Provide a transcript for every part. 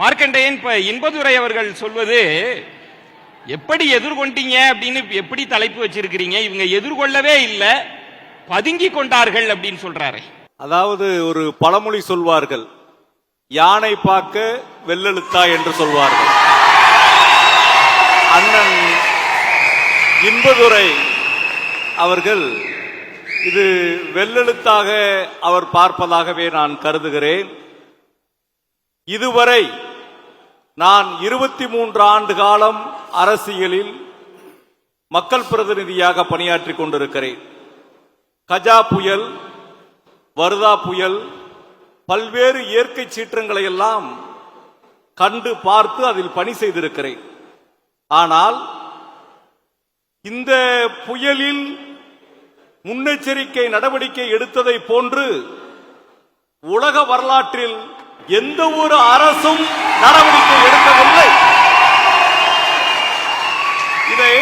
மார்க்கண்டேயன் இன்பதுரை அவர்கள் சொல்வது எப்படி எதிர்கொண்டீங்க அப்படின்னு எப்படி தலைப்பு வச்சிருக்கிறீங்க? இவங்க எதிர்கொள்ளவே இல்லை, பதுங்கி கொண்டார்கள் அப்படின்னு சொல்றாரு. அதாவது ஒரு பழமொழி சொல்வார்கள், யானை பார்க்க வெள்ளெழுத்தா என்று சொல்வார்கள். அண்ணன் இன்பதுரை அவர்கள் இது வெள்ளெழுத்தாக அவர் பார்ப்பதாகவே நான் கருதுகிறேன். இதுவரை நான் 23 ஆண்டு காலம் அரசியலில் மக்கள் பிரதிநிதியாக பணியாற்றிக் கொண்டிருக்கிறேன். கஜா புயல், வர்தா புயல், பல்வேறு இயற்கை சீற்றங்களை எல்லாம் கண்டு பார்த்து அதில் பணி செய்திருக்கிறேன். ஆனால் இந்த புயலில் முன்னெச்சரிக்கை நடவடிக்கை எடுத்ததை போன்று உலக வரலாற்றில் எந்த ஒரு அரசும் நடவடிக்கை எடுக்கவில்லை. இதை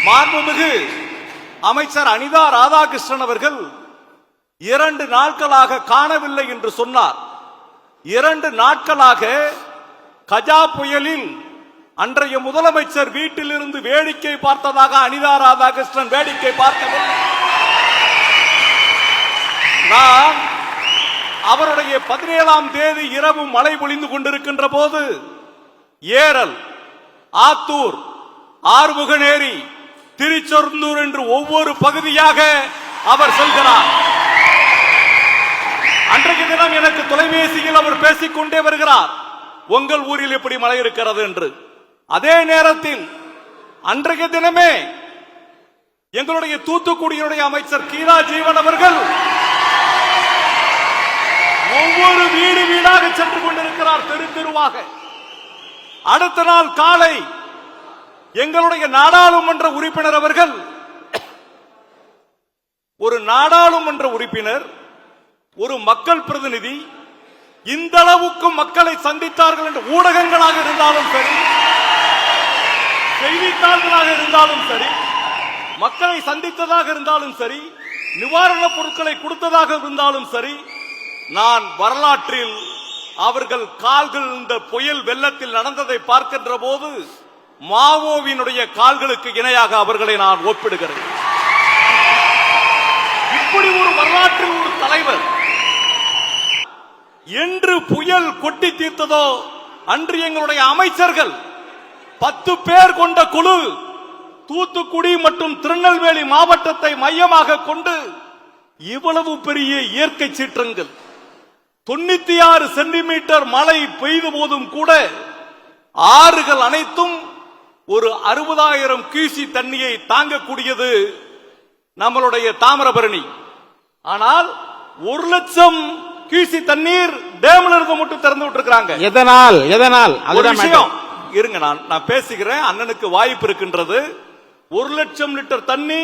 மாண்புமிகு அமைச்சர் அனிதா ராதாகிருஷ்ணன் அவர்கள் 2 நாட்களாக காணவில்லை என்று சொன்னார். 2 நாட்களாக கஜா புயலில் அன்றைய முதலமைச்சர் வீட்டிலிருந்து வேடிக்கை பார்த்ததாக அனிதா ராதாகிருஷ்ணன் வேடிக்கை பார்க்கவில்லை. நான் அவருடைய 17ஆம் தேதி இரவு மழை பொழிந்து கொண்டிருக்கின்ற போது ஏரல், ஆத்தூர், ஆறுமுகநேரி, திருச்செந்தூர் என்று ஒவ்வொரு பகுதியாக அவர் செல்கிறார். அன்றைய தினம் எனக்கு தொலைபேசியில் அவர் பேசிக்கொண்டே வருகிறார், உங்கள் ஊரில் எப்படி மழை இருக்கிறது என்று. அதே நேரத்தில் அன்றைய தினமே எங்களுடைய தூத்துக்குடியினுடைய அமைச்சர் கீதா ஜீவன் அவர்கள் ஒவ்வொரு வீடு வீடாக சென்று கொண்டிருக்கிறார், தெரு தெருவாக. அடுத்த நாள் காலை எங்களுடைய நாடாளுமன்ற உறுப்பினர் அவர்கள், ஒரு நாடாளுமன்ற உறுப்பினர், ஒரு மக்கள் பிரதிநிதி இந்த அளவுக்கு மக்களை சந்தித்தார்கள் என்று ஊடகங்களாக இருந்தாலும் சரி, செய்தித்தாள்களாக இருந்தாலும் சரி, மக்களை சந்தித்ததாக இருந்தாலும் சரி, நிவாரணப் பொருட்களை கொடுத்ததாக இருந்தாலும் சரி, நான் வரலாற்றில் அவர்கள் கால்கள் இந்த புயல் வெள்ளத்தில் நடந்ததை பார்க்கின்ற போது மாவோவினுடைய கால்களுக்கு இணையாக அவர்களை நான் ஒப்பிடுகிறேன். இப்படி ஒரு வரலாற்றில் ஒரு தலைவர் என்று புயல் கொட்டி தீர்த்ததோ அன்று எங்களுடைய அமைச்சர்கள் 10 பேர் கொண்ட குழு தூத்துக்குடி மற்றும் திருநெல்வேலி மாவட்டத்தை மையமாக கொண்டு இவ்வளவு பெரிய இயற்கை சீற்றங்கள் 96 சென்டிமீட்டர் மழை பெய்த போதும் கூட ஆறுகள் அனைத்தும் ஒரு 60,000 கியூசி தண்ணியை தாங்கக்கூடியது நம்மளுடைய தாமிரபரணி. ஆனால் 1 லட்சம் கியூசி தண்ணீர் டேம்ல இருந்து மட்டும் திறந்து விட்டுருக்காங்க. எதனால் ஒரு விஷயம் இருங்க, நான் பேசுகிறேன், அண்ணனுக்கு வாய்ப்பு இருக்கின்றது. 1 லட்சம் லிட்டர் தண்ணி,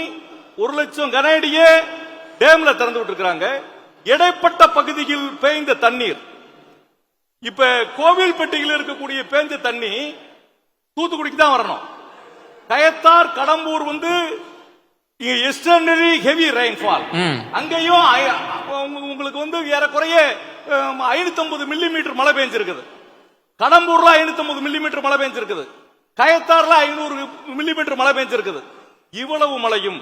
1 லட்சம் கனஅடியே டேம்ல திறந்து விட்டுருக்காங்க. இடைப்பட்ட பகுதியில் பெய்ந்த தண்ணீர், இப்ப கோவில்பட்டியில் இருக்கக்கூடிய பெய்ந்த தண்ணி தூத்துக்குடிக்கு தான் வரணும். கயத்தார், கடம்பூர் வந்து எக்ஸ்ட்ராடினரி ஹெவி ரெயின்ஃபால், அங்கேயும் உங்களுக்கு வந்து ஏறக்குறைய 550 மில்லிமீட்டர் மழை பெஞ்சிருக்குது. கடம்பூர்ல 550 மில்லிமீட்டர் மழை பெஞ்சிருக்குது. கயத்தார்ல 500 மில்லிமீட்டர் மழை பெஞ்சிருக்குது. இவ்வளவு மழையும்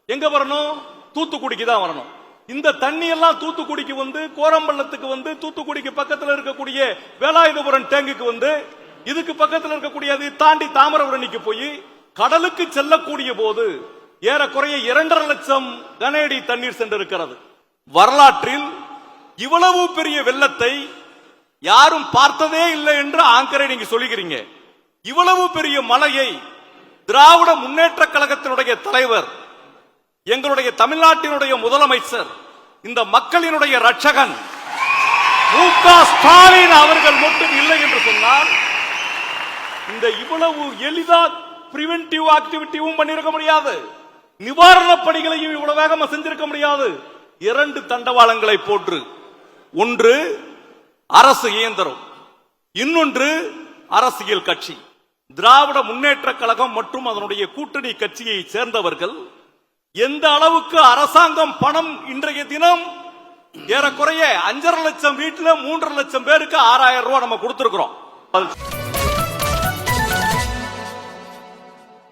எங்க வரணும்? தூத்துக்குடிக்கு தான் வரணும். இந்த தண்ணி எல்லாம் தூத்துக்குடிக்கு வந்து, கோரம்பள்ளத்துக்கு வந்து, தூத்துக்குடிக்கு பக்கத்தில் இருக்கக்கூடிய வேலாயுதபுரம் டேங்குக்கு வந்து, இதுக்கு பக்கத்தில் இருக்கக்கூடிய அதை தாண்டி தாமிரபரணிக்கு போய் கடலுக்கு செல்லக்கூடிய போது ஏறக்குறைய 2.5 லட்சம் கனஅடி தண்ணீர் சென்றிருக்கிறது. வரலாற்றில் இவ்வளவு பெரிய வெள்ளத்தை யாரும் பார்த்ததே இல்லை என்று ஆங்கரை நீங்க சொல்லுகிறீங்க. இவ்வளவு பெரிய மழையை திராவிட முன்னேற்ற கழகத்தினுடைய தலைவர், எங்களுடைய தமிழ்நாட்டினுடைய முதலமைச்சர், இந்த மக்களினுடைய ரட்சகன் மு.க. ஸ்டாலின் அவர்கள் மட்டும் இல்லை என்று சொன்னால் இந்த இவ்வளவு எளிதா பிரிவென்டிவ் ஆக்டிவிட்டியும் பண்ணிருக்க முடியாது, நிவாரணப் பணிகளையும் இவ்வளவு வேகமா செஞ்சிருக்க முடியாது. 2 தண்டவாளங்களை போன்று, ஒன்று அரசு இயந்திரம், இன்னொன்று அரசியல் கட்சி. திராவிட முன்னேற்ற கழகம் மற்றும் அதனுடைய கூட்டணி கட்சியை சேர்ந்தவர்கள் எந்த அளவுக்கு அரசாங்கம் பணம் இன்றைய தினம் ஏறக்குறைய 5.5 லட்சம் வீட்டுல 3.5 லட்சம் பேருக்கு 6,000 ரூபாய் நம்ம கொடுத்திருக்கிறோம்.